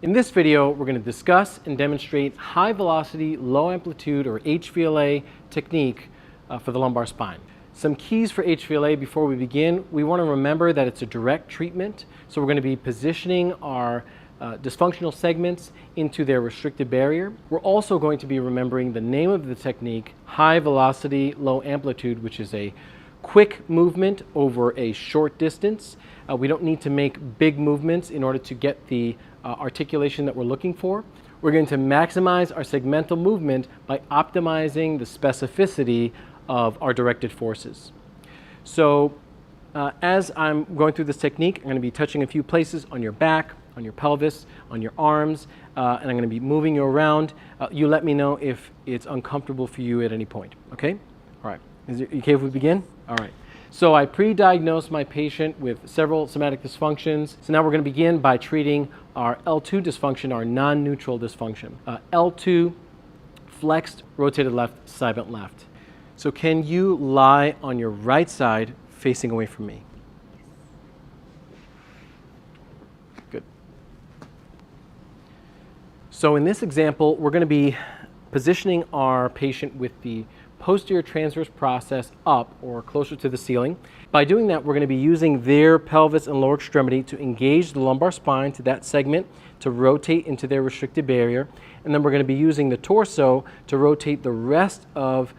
In this video, we're going to discuss and demonstrate high velocity, low amplitude or HVLA technique for the lumbar spine. Some keys for HVLA before we begin. We want to remember that it's a direct treatment, so we're going to be positioning our dysfunctional segments into their restricted barrier. We're also going to be remembering the name of the technique, high velocity, low amplitude, which is a quick movement over a short distance. We don't need to make big movements in order to get the articulation that we're looking for. We're going to maximize our segmental movement by optimizing the specificity of our directed forces. So as I'm going through this technique, I'm going to be touching a few places on your back, on your pelvis, on your arms, and I'm going to be moving you around. You let me know if it's uncomfortable for you at any point, okay? All right, is it okay if we begin? All right. So I pre-diagnosed my patient with several somatic dysfunctions. So now we're going to begin by treating our L2 dysfunction, our non-neutral dysfunction. L2, flexed, rotated left, side bent left. So can you lie on your right side facing away from me? Good. So in this example, we're going to be positioning our patient with the posterior transverse process up or closer to the ceiling. By doing that, we're going to be using their pelvis and lower extremity to engage the lumbar spine to that segment to rotate into their restricted barrier. And then we're going to be using the torso to rotate the rest of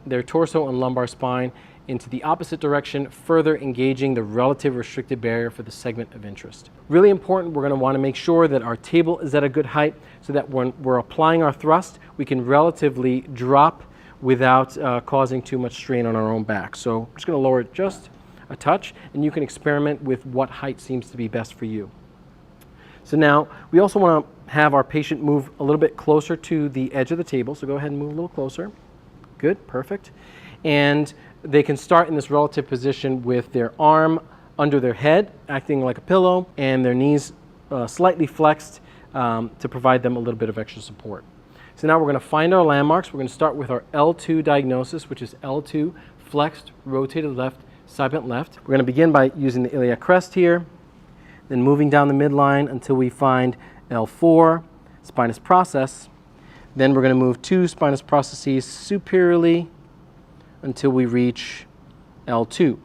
their torso and lumbar spine into the opposite direction, further engaging the relative restricted barrier for the segment of interest. Really important, we're going to want to make sure that our table is at a good height so that when we're applying our thrust, we can relatively drop without causing too much strain on our own back. So I'm just going to lower it just a touch, and you can experiment with what height seems to be best for you. So now we also want to have our patient move a little bit closer to the edge of the table. So go ahead and move a little closer. Good, perfect. And they can start in this relative position with their arm under their head, acting like a pillow, and their knees slightly flexed to provide them a little bit of extra support. So now we're going to find our landmarks. We're going to start with our L2 diagnosis, which is L2, flexed, rotated left, side bent left. We're going to begin by using the iliac crest here, then moving down the midline until we find L4, spinous process. Then we're going to move two spinous processes superiorly until we reach L2.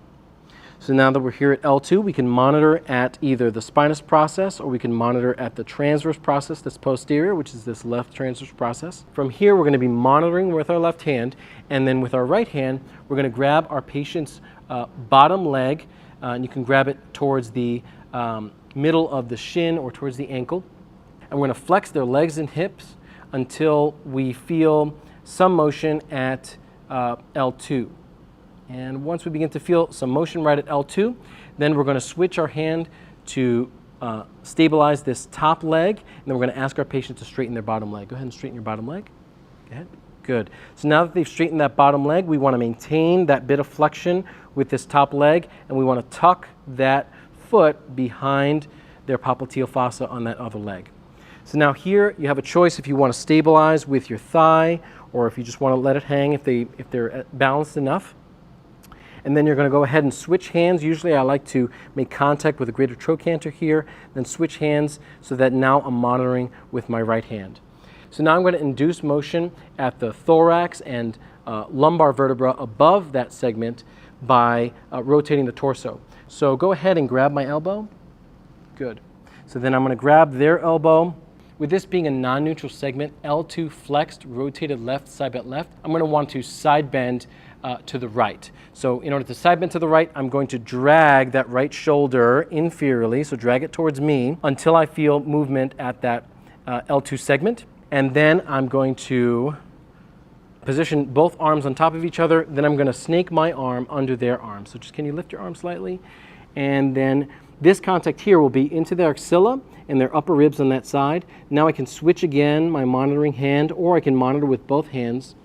So now that we're here at L2, we can monitor at either the spinous process or we can monitor at the transverse process that's posterior, which is this left transverse process. From here, we're going to be monitoring with our left hand, and then with our right hand, we're going to grab our patient's bottom leg, and you can grab it towards the middle of the shin or towards the ankle. And we're going to flex their legs and hips until we feel some motion at L2. And once we begin to feel some motion right at L2, then we're going to switch our hand to stabilize this top leg, and then we're going to ask our patient to straighten their bottom leg. Go ahead and straighten your bottom leg. Go ahead. Good. So now that they've straightened that bottom leg, we want to maintain that bit of flexion with this top leg, and we want to tuck that foot behind their popliteal fossa on that other leg. So now here you have a choice if you want to stabilize with your thigh or if you just want to let it hang if they're balanced enough. And then you're going to go ahead and switch hands. Usually I like to make contact with the greater trochanter here, then switch hands so that now I'm monitoring with my right hand. So now I'm going to induce motion at the thorax and lumbar vertebra above that segment by rotating the torso. So go ahead and grab my elbow. Good. So then I'm going to grab their elbow. With this being a non-neutral segment, L2 flexed, rotated left, side bent left, I'm going to want to side bend to the right. So in order to side bend to the right, I'm going to drag that right shoulder inferiorly, so drag it towards me until I feel movement at that L2 segment. And then I'm going to position both arms on top of each other. Then I'm going to snake my arm under their arm. So just can you lift your arm slightly? And then this contact here will be into their axilla and their upper ribs on that side. Now I can switch again my monitoring hand, or I can monitor with both hands.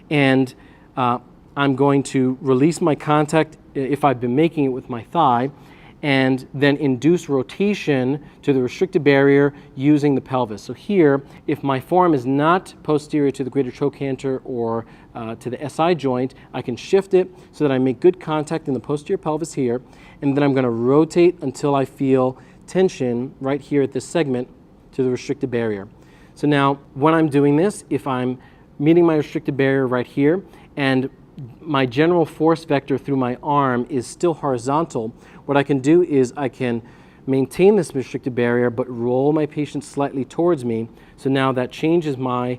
And I'm going to release my contact if I've been making it with my thigh, and then induce rotation to the restricted barrier using the pelvis. So here, if my forearm is not posterior to the greater trochanter or to the SI joint, I can shift it so that I make good contact in the posterior pelvis here, and then I'm going to rotate until I feel tension right here at this segment to the restricted barrier. So now when I'm doing this, if I'm meeting my restricted barrier right here and my general force vector through my arm is still horizontal, what I can do is I can maintain this restricted barrier but roll my patient slightly towards me. So now that changes my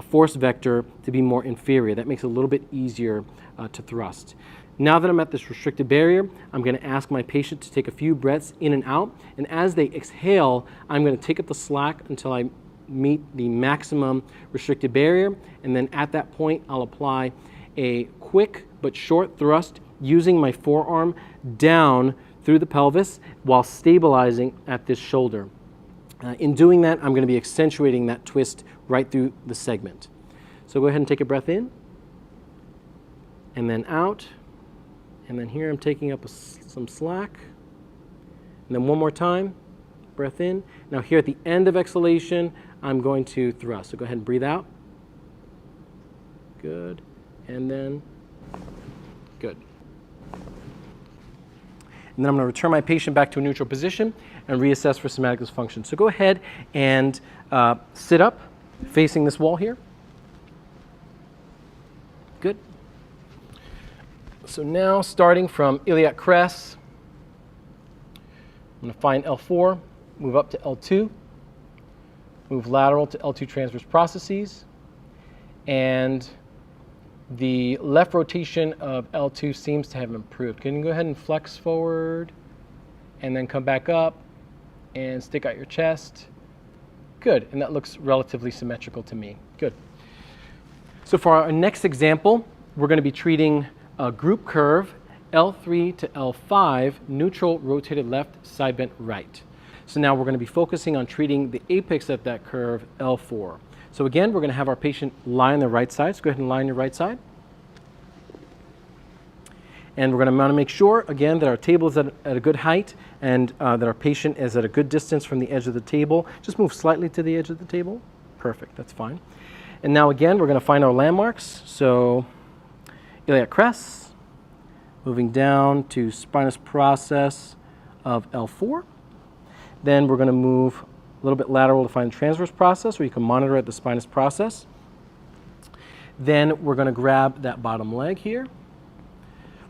force vector to be more inferior. That makes it a little bit easier to thrust. Now that I'm at this restricted barrier, I'm going to ask my patient to take a few breaths in and out, and as they exhale, I'm going to take up the slack until I meet the maximum restricted barrier, and then at that point I'll apply a quick but short thrust using my forearm down through the pelvis while stabilizing at this shoulder. In doing that, I'm going to be accentuating that twist right through the segment. So go ahead and take a breath in, and then out. And then here I'm taking up some slack. And then one more time, breath in. Now here at the end of exhalation, I'm going to thrust. So go ahead and breathe out. Good. And then, good. And then I'm going to return my patient back to a neutral position and reassess for somatic dysfunction. So go ahead and sit up facing this wall here. Good. So now, starting from iliac crest, I'm going to find L4, move up to L2, move lateral to L2 transverse processes, and the left rotation of L2 seems to have improved. Can you go ahead and flex forward, and then come back up, and stick out your chest? Good, and that looks relatively symmetrical to me. Good. So for our next example, we're going to be treating a group curve, L3 to L5, neutral rotated left, side bent right. So now we're going to be focusing on treating the apex of that curve, L4. So again, we're going to have our patient lie on the right side. So go ahead and lie on your right side. And we're going to want to make sure, again, that our table is at a good height and that our patient is at a good distance from the edge of the table. Just move slightly to the edge of the table. Perfect, that's fine. And now again, we're going to find our landmarks. So iliac crest, moving down to spinous process of L4. Then we're going to move a little bit lateral to find the transverse process, where you can monitor at the spinous process. Then we're going to grab that bottom leg here.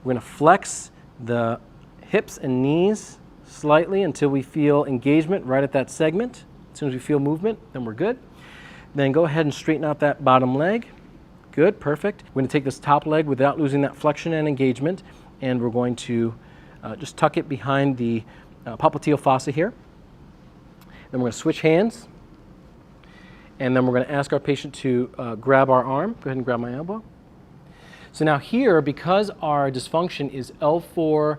We're going to flex the hips and knees slightly until we feel engagement right at that segment. As soon as we feel movement, then we're good. Then go ahead and straighten out that bottom leg. Good, perfect. We're going to take this top leg without losing that flexion and engagement, and we're going to just tuck it behind the popliteal fossa here. Then we're going to switch hands, and then we're going to ask our patient to grab our arm. Go ahead and grab my elbow. So now here, because our dysfunction is L4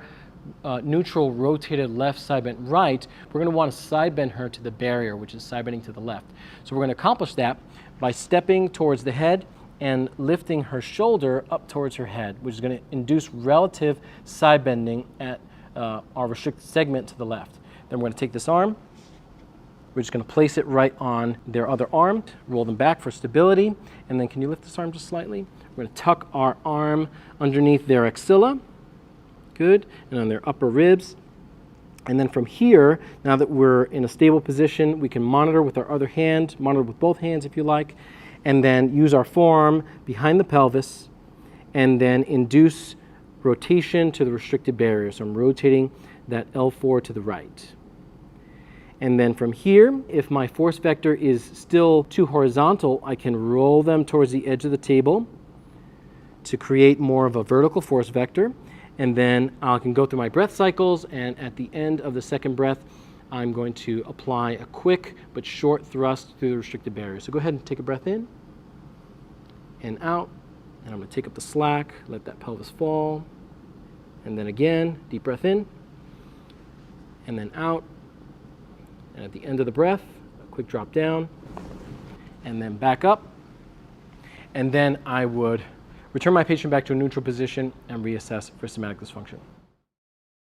neutral rotated left, side bent right, we're going to want to side bend her to the barrier, which is side bending to the left. So we're going to accomplish that by stepping towards the head and lifting her shoulder up towards her head, which is going to induce relative side bending at our restricted segment to the left. Then we're going to take this arm. We're just going to place it right on their other arm, roll them back for stability, and then can you lift this arm just slightly? We're going to tuck our arm underneath their axilla, good, and on their upper ribs. And then from here, now that we're in a stable position, we can monitor with our other hand, monitor with both hands if you like, and then use our forearm behind the pelvis, and then induce rotation to the restricted barrier. So I'm rotating that L4 to the right. And then from here, if my force vector is still too horizontal, I can roll them towards the edge of the table to create more of a vertical force vector. And then I can go through my breath cycles, and at the end of the second breath, I'm going to apply a quick but short thrust through the restricted barrier. So go ahead and take a breath in and out, and I'm going to take up the slack, let that pelvis fall, and then again, deep breath in, and then out. And at the end of the breath, a quick drop down, and then back up. And then I would return my patient back to a neutral position and reassess for somatic dysfunction.